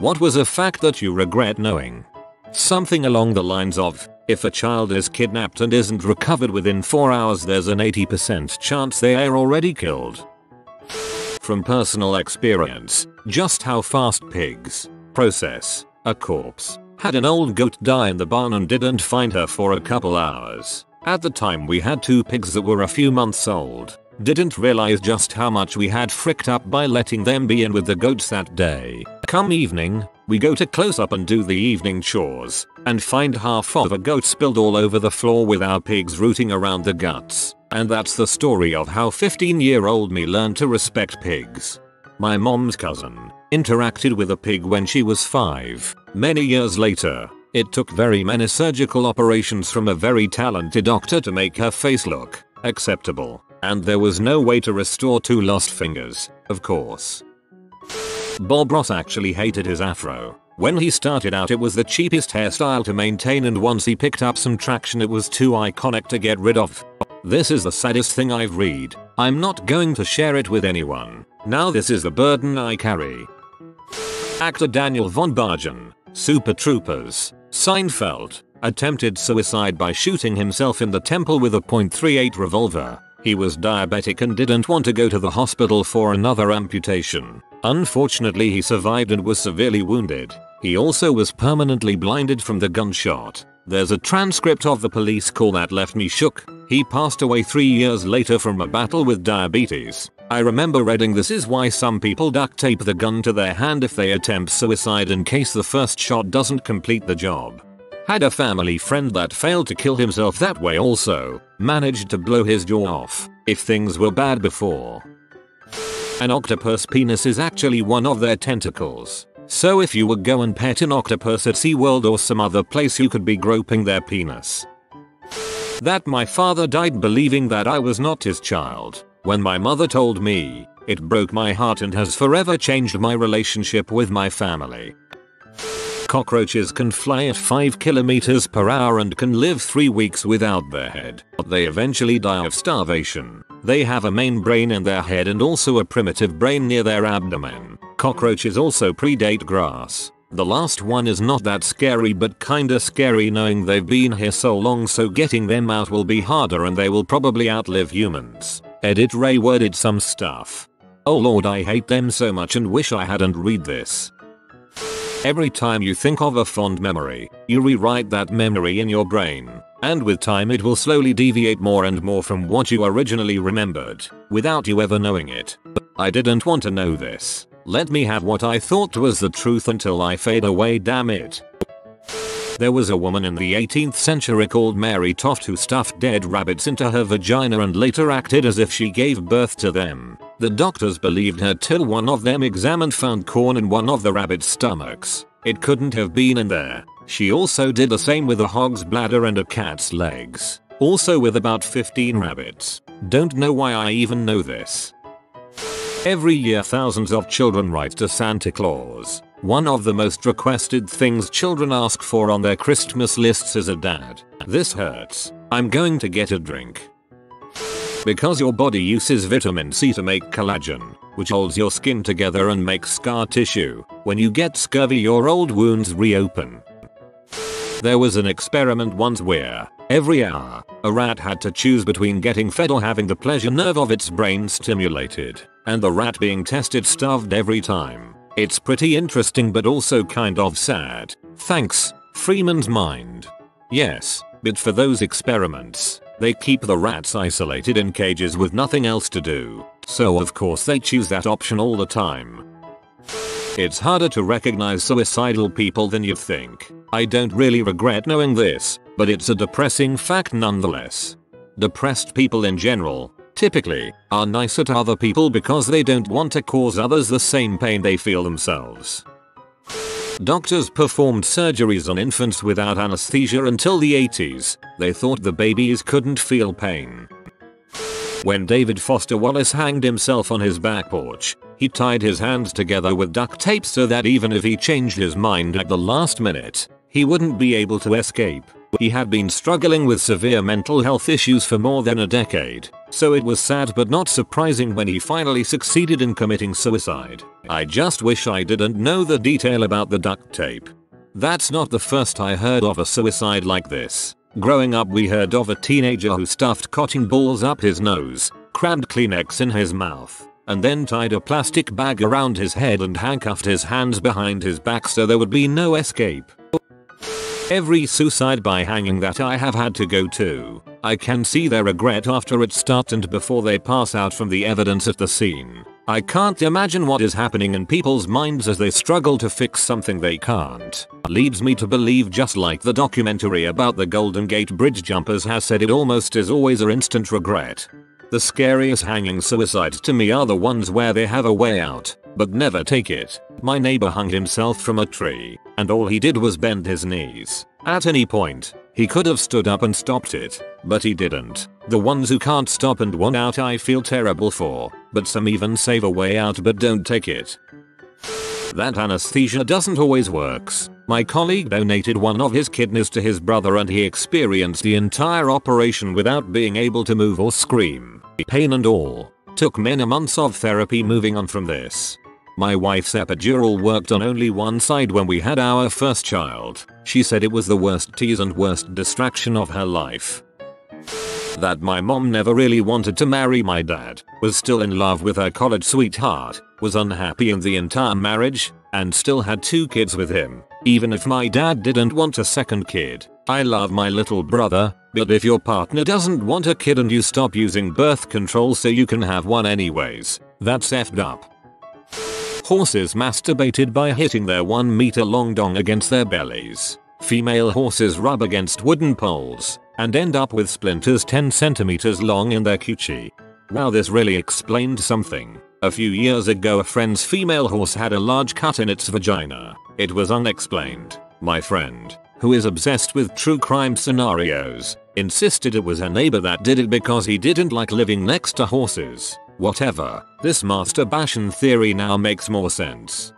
What was a fact that you regret knowing? Something along the lines of, if a child is kidnapped and isn't recovered within 4 hours, there's an 80% chance they are already killed. From personal experience, just how fast pigs process a corpse. Had an old goat die in the barn and didn't find her for a couple hours. At the time we had 2 pigs that were a few months old. Didn't realize just how much we had fricked up by letting them be in with the goats that day. Come evening, we go to close up and do the evening chores, and find half of a goat spilled all over the floor with our pigs rooting around the guts. And that's the story of how 15-year-old me learned to respect pigs. My mom's cousin interacted with a pig when she was 5. Many years later, it took very many surgical operations from a very talented doctor to make her face look acceptable. And there was no way to restore 2 lost fingers, of course. Bob Ross actually hated his afro. When he started out it was the cheapest hairstyle to maintain, and once he picked up some traction it was too iconic to get rid of. This is the saddest thing I've read. I'm not going to share it with anyone. Now this is the burden I carry. Actor Daniel von Bargen, Super Troopers, Seinfeld, attempted suicide by shooting himself in the temple with a .38 revolver. He was diabetic and didn't want to go to the hospital for another amputation. Unfortunately he survived and was severely wounded. He also was permanently blinded from the gunshot. There's a transcript of the police call that left me shook. He passed away 3 years later from a battle with diabetes. I remember reading this is why some people duct tape the gun to their hand if they attempt suicide in case the first shot doesn't complete the job. Had a family friend that failed to kill himself that way also. Managed to blow his jaw off if things were bad before. An octopus penis is actually one of their tentacles. So if you would go and pet an octopus at SeaWorld or some other place you could be groping their penis. That my father died believing that I was not his child. When my mother told me, it broke my heart and has forever changed my relationship with my family. Cockroaches can fly at 5 km/h and can live 3 weeks without their head. They eventually die of starvation. They have a main brain in their head and also a primitive brain near their abdomen. Cockroaches also predate grass. The last one is not that scary but kinda scary knowing they've been here so long, so getting them out will be harder and they will probably outlive humans. Edit Ray worded some stuff. Oh lord, I hate them so much and wish I hadn't read this. Every time you think of a fond memory, you rewrite that memory in your brain, and with time it will slowly deviate more and more from what you originally remembered, without you ever knowing it. I didn't want to know this. Let me have what I thought was the truth until I fade away, damn it. There was a woman in the 18th century called Mary Toft who stuffed dead rabbits into her vagina and later acted as if she gave birth to them. The doctors believed her till one of them examined found corn in one of the rabbits' stomachs. It couldn't have been in there. She also did the same with a hog's bladder and a cat's legs. Also with about 15 rabbits. Don't know why I even know this. Every year thousands of children write to Santa Claus. One of the most requested things children ask for on their Christmas lists is a dad. This hurts. I'm going to get a drink. Because your body uses vitamin C to make collagen, which holds your skin together and makes scar tissue. When you get scurvy your old wounds reopen. There was an experiment once where, every hour, a rat had to choose between getting fed or having the pleasure nerve of its brain stimulated, and the rat being tested starved every time. It's pretty interesting but also kind of sad. Thanks, Freeman's Mind. Yes, but for those experiments, they keep the rats isolated in cages with nothing else to do, so of course they choose that option all the time. It's harder to recognize suicidal people than you think. I don't really regret knowing this, but it's a depressing fact nonetheless. Depressed people in general, typically, are nicer to other people because they don't want to cause others the same pain they feel themselves. Doctors performed surgeries on infants without anesthesia until the 80s. They thought the babies couldn't feel pain. When David Foster Wallace hanged himself on his back porch, he tied his hands together with duct tape so that even if he changed his mind at the last minute, he wouldn't be able to escape. He had been struggling with severe mental health issues for more than a decade. So it was sad but not surprising when he finally succeeded in committing suicide. I just wish I didn't know the detail about the duct tape. That's not the first I heard of a suicide like this. Growing up we heard of a teenager who stuffed cotton balls up his nose, crammed Kleenex in his mouth, and then tied a plastic bag around his head and handcuffed his hands behind his back so there would be no escape. Every suicide by hanging that I have had to go to, I can see their regret after it starts and before they pass out from the evidence at the scene. I can't imagine what is happening in people's minds as they struggle to fix something they can't. Leads me to believe, just like the documentary about the Golden Gate Bridge jumpers has said, it almost is always an instant regret. The scariest hanging suicides to me are the ones where they have a way out, but never take it. My neighbor hung himself from a tree, and all he did was bend his knees. At any point, he could have stood up and stopped it, but he didn't. The ones who can't stop and want out I feel terrible for, but some even save a way out but don't take it. That anesthesia doesn't always works. My colleague donated one of his kidneys to his brother and he experienced the entire operation without being able to move or scream. Pain and all. Took many months of therapy moving on from this. My wife's epidural worked on only one side when we had our first child. She said it was the worst tease and worst distraction of her life. That my mom never really wanted to marry my dad, was still in love with her college sweetheart, was unhappy in the entire marriage, and still had 2 kids with him. Even if my dad didn't want a second kid. I love my little brother, but if your partner doesn't want a kid and you stop using birth control so you can have one anyways, that's effed up. Horses masturbated by hitting their 1 meter long dong against their bellies. Female horses rub against wooden poles and end up with splinters 10 centimeters long in their coochie. Wow, this really explained something. A few years ago a friend's female horse had a large cut in its vagina. It was unexplained. My friend, who is obsessed with true crime scenarios, insisted it was a neighbor that did it because he didn't like living next to horses. Whatever, this masturbation theory now makes more sense.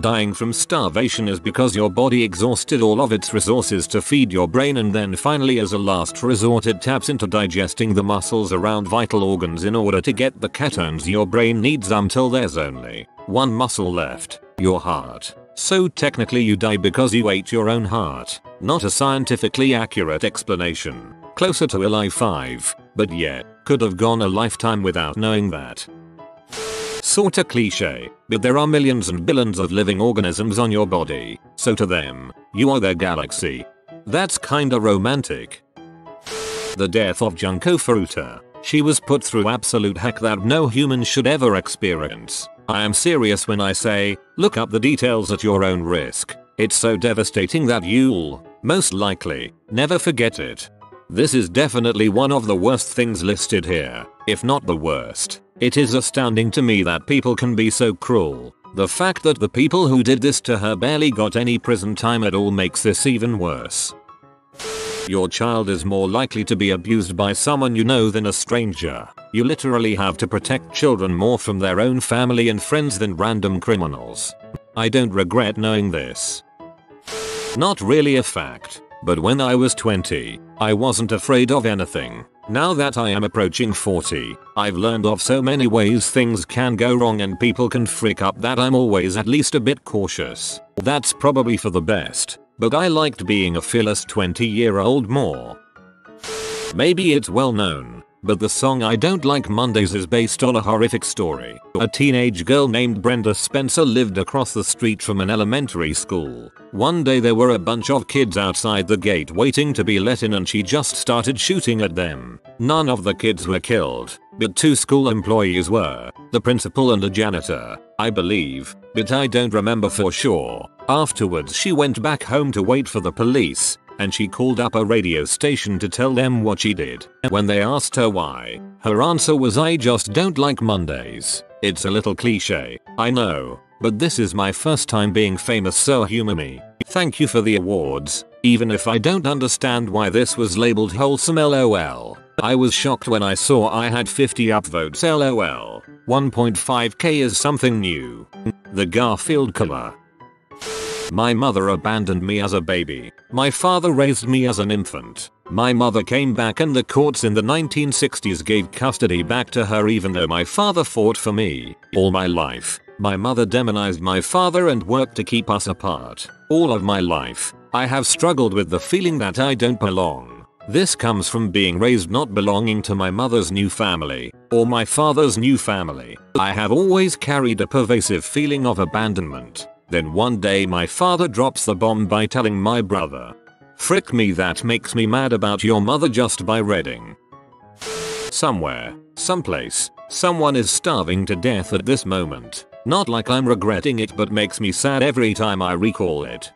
Dying from starvation is because your body exhausted all of its resources to feed your brain, and then finally as a last resort it taps into digesting the muscles around vital organs in order to get the ketones your brain needs until there's only one muscle left, your heart. So technically you die because you ate your own heart. Not a scientifically accurate explanation. Closer to Eli 5, but yeah, could have gone a lifetime without knowing that. Sorta cliche, but there are millions and billions of living organisms on your body, so to them, you are their galaxy. That's kinda romantic. The death of Junko Furuta. She was put through absolute heck that no human should ever experience. I am serious when I say, look up the details at your own risk. It's so devastating that you'll, most likely, never forget it. This is definitely one of the worst things listed here, if not the worst. It is astounding to me that people can be so cruel. The fact that the people who did this to her barely got any prison time at all makes this even worse. Your child is more likely to be abused by someone you know than a stranger. You literally have to protect children more from their own family and friends than random criminals. I don't regret knowing this. Not really a fact, but when I was 20, I wasn't afraid of anything. Now that I am approaching 40, I've learned of so many ways things can go wrong and people can freak up that I'm always at least a bit cautious. That's probably for the best, but I liked being a fearless 20-year-old more. Maybe it's well known, but the song I Don't Like Mondays is based on a horrific story. A teenage girl named Brenda Spencer lived across the street from an elementary school. One day there were a bunch of kids outside the gate waiting to be let in and she just started shooting at them. None of the kids were killed, but 2 school employees were, the principal and a janitor, I believe, but I don't remember for sure. Afterwards she went back home to wait for the police, and she called up a radio station to tell them what she did. When they asked her why, her answer was, I just don't like Mondays. It's a little cliche, I know, but this is my first time being famous, so humor me. Thank you for the awards, even if I don't understand why this was labeled wholesome lol. I was shocked when I saw I had 50 upvotes lol. 1.5k is something new. The Garfield color. My mother abandoned me as a baby. My father raised me as an infant. My mother came back and the courts in the 1960s gave custody back to her even though my father fought for me. All my life, my mother demonized my father and worked to keep us apart. All of my life, I have struggled with the feeling that I don't belong. This comes from being raised not belonging to my mother's new family, or my father's new family. I have always carried a pervasive feeling of abandonment. Then one day my father drops the bomb by telling my brother, "Frick me, that makes me mad about your mother just by reading." Somewhere, someplace, someone is starving to death at this moment. Not like I'm regretting it, but makes me sad every time I recall it.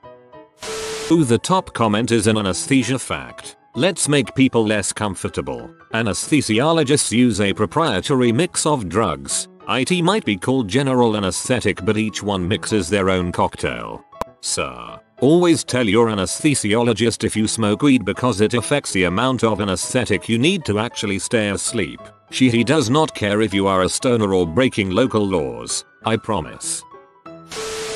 Ooh, the top comment is an anesthesia fact. Let's make people less comfortable. Anesthesiologists use a proprietary mix of drugs. It might be called general anesthetic, but each one mixes their own cocktail. Sir, always tell your anesthesiologist if you smoke weed because it affects the amount of anesthetic you need to actually stay asleep. He does not care if you are a stoner or breaking local laws, I promise.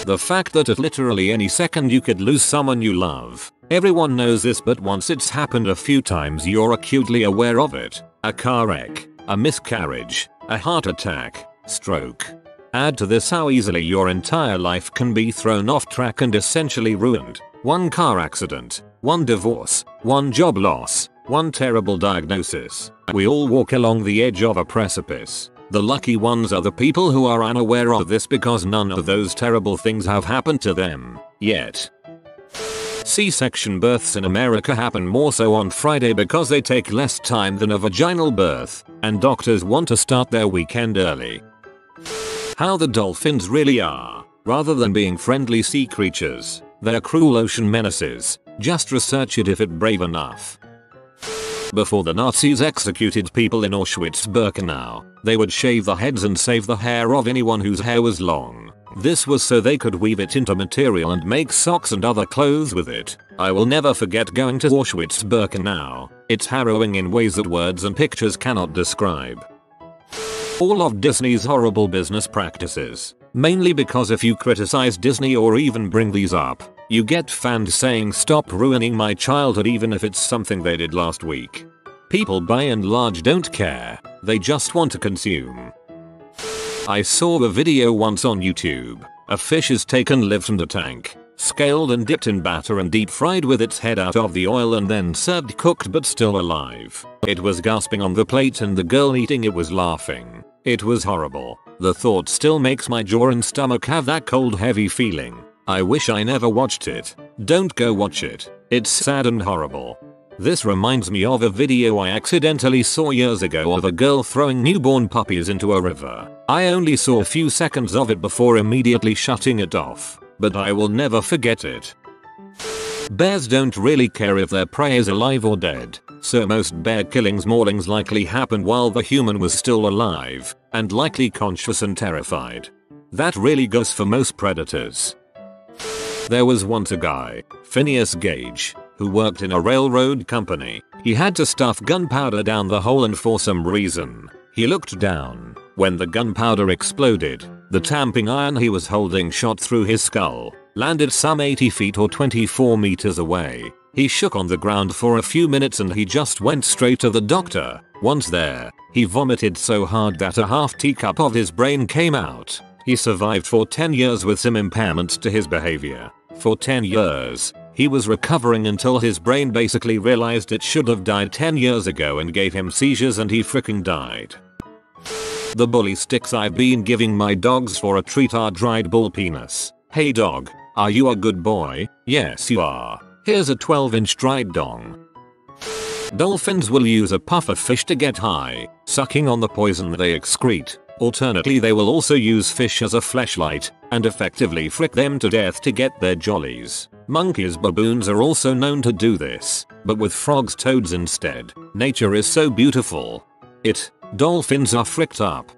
The fact that at literally any second you could lose someone you love. Everyone knows this, but once it's happened a few times you're acutely aware of it. A car wreck, a miscarriage, a heart attack, stroke. Add to this how easily your entire life can be thrown off track and essentially ruined. One car accident, one divorce, one job loss, one terrible diagnosis. We all walk along the edge of a precipice. The lucky ones are the people who are unaware of this because none of those terrible things have happened to them yet. C-section births in America happen more so on Friday because they take less time than a vaginal birth, and doctors want to start their weekend early. How the dolphins really are. Rather than being friendly sea creatures, they're cruel ocean menaces. Just research it if it's brave enough. Before the Nazis executed people in Auschwitz-Birkenau, they would shave the heads and save the hair of anyone whose hair was long. This was so they could weave it into material and make socks and other clothes with it. I will never forget going to Auschwitz-Birkenau. It's harrowing in ways that words and pictures cannot describe. All of Disney's horrible business practices. Mainly because if you criticize Disney or even bring these up, you get fans saying stop ruining my childhood even if it's something they did last week. People by and large don't care, they just want to consume. I saw a video once on YouTube. A fish is taken live from the tank, scaled and dipped in batter and deep fried with its head out of the oil and then served cooked but still alive. It was gasping on the plate and the girl eating it was laughing. It was horrible. The thought still makes my jaw and stomach have that cold heavy feeling. I wish I never watched it. Don't go watch it. It's sad and horrible. This reminds me of a video I accidentally saw years ago of a girl throwing newborn puppies into a river. I only saw a few seconds of it before immediately shutting it off, but I will never forget it. Bears don't really care if their prey is alive or dead, so most bear killings maulings likely happened while the human was still alive, and likely conscious and terrified. That really goes for most predators. There was once a guy, Phineas Gage, who worked in a railroad company. He had to stuff gunpowder down the hole and for some reason, he looked down. When the gunpowder exploded, the tamping iron he was holding shot through his skull, landed some 80 feet or 24 meters away. He shook on the ground for a few minutes and he just went straight to the doctor. Once there, he vomited so hard that a half teacup of his brain came out. He survived for 10 years with some impairments to his behavior. For 10 years, he was recovering until his brain basically realized it should have died 10 years ago and gave him seizures and he freaking died. The bully sticks I've been giving my dogs for a treat are dried bull penis. Hey dog, are you a good boy? Yes you are. Here's a 12-inch dried dong. Dolphins will use a pufferfish to get high, sucking on the poison they excrete. Alternately, they will also use fish as a fleshlight and effectively frick them to death to get their jollies. Monkeys, baboons are also known to do this, but with frogs, toads instead. Nature is so beautiful. Dolphins are fricked up.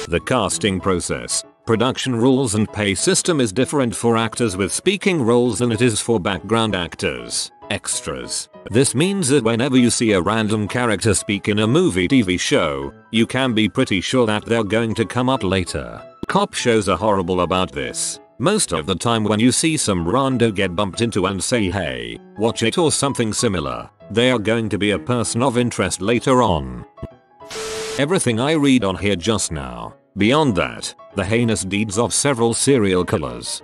The casting process, production rules and pay system is different for actors with speaking roles than it is for background actors, extras. This means that whenever you see a random character speak in a movie TV show, you can be pretty sure that they're going to come up later. Cop shows are horrible about this. Most of the time when you see some rando get bumped into and say hey, watch it or something similar, They are going to be a person of interest later on. Everything I read on here just now. Beyond that, the heinous deeds of several serial killers.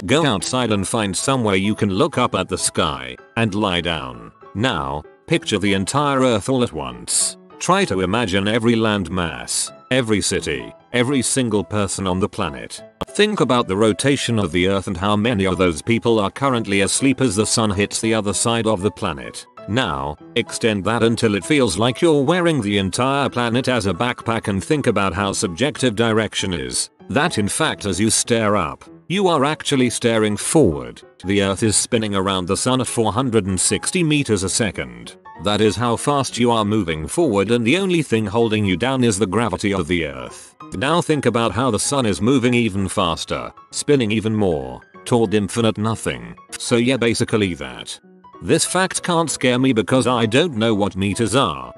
Go outside and find somewhere you can look up at the sky and lie down. Now, picture the entire Earth all at once. Try to imagine every land mass, every city, every single person on the planet. Think about the rotation of the Earth and how many of those people are currently asleep as the sun hits the other side of the planet. Now, extend that until it feels like you're wearing the entire planet as a backpack and think about how subjective direction is. That in fact as you stare up, you are actually staring forward. The Earth is spinning around the sun at 460 meters a second. That is how fast you are moving forward, and the only thing holding you down is the gravity of the Earth. Now think about how the sun is moving even faster, spinning even more, toward infinite nothing. So yeah, basically that. This fact can't scare me because I don't know what meters are.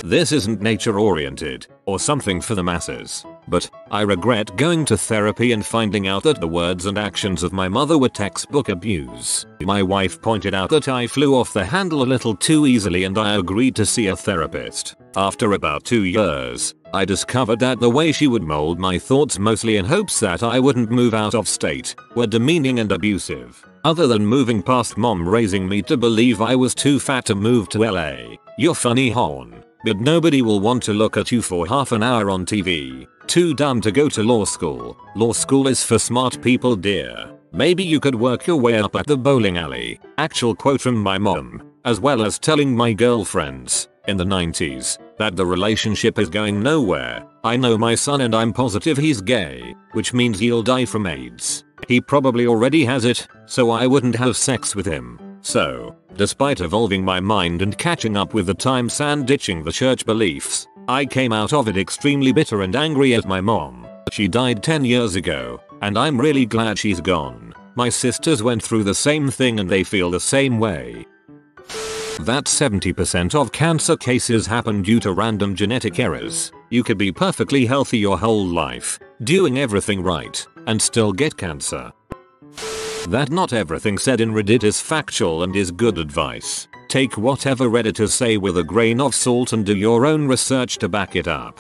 This isn't nature oriented or something for the masses, but I regret going to therapy and finding out that the words and actions of my mother were textbook abuse. My wife pointed out that I flew off the handle a little too easily and I agreed to see a therapist. After about 2 years, I discovered that the way she would mold my thoughts, mostly in hopes that I wouldn't move out of state, were demeaning and abusive. Other than moving past mom raising me to believe I was too fat to move to LA. You're funny, hon, but nobody will want to look at you for half an hour on TV. Too dumb to go to law school. Law school is for smart people, dear. Maybe you could work your way up at the bowling alley. Actual quote from my mom, as well as telling my girlfriends in the 90s that the relationship is going nowhere. I know my son and I'm positive he's gay, which means he'll die from AIDS. He probably already has it, so I wouldn't have sex with him. So, despite evolving my mind and catching up with the times and ditching the church beliefs, I came out of it extremely bitter and angry at my mom. She died 10 years ago, and I'm really glad she's gone. My sisters went through the same thing and they feel the same way. That 70% of cancer cases happen due to random genetic errors. You could be perfectly healthy your whole life, doing everything right, and still get cancer. That not everything said in Reddit is factual and is good advice. Take whatever Redditors say with a grain of salt and do your own research to back it up.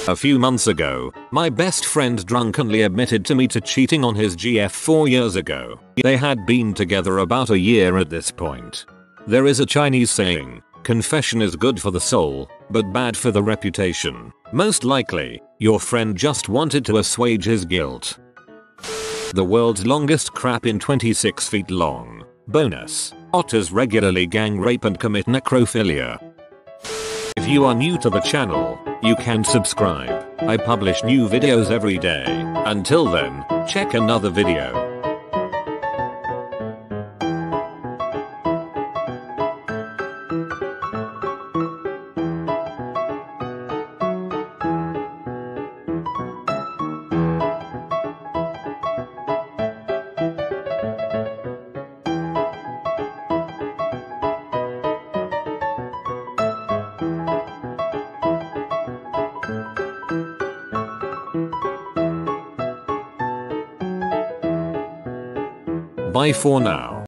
A few months ago, my best friend drunkenly admitted to me to cheating on his GF 4 years ago. They had been together about a year at this point. There is a Chinese saying, confession is good for the soul, but bad for the reputation. Most likely, your friend just wanted to assuage his guilt. The world's longest crap in 26 feet long. Bonus. Otters regularly gang rape and commit necrophilia. If you are new to the channel, you can subscribe. I publish new videos every day. Until then, check another video. Bye for now.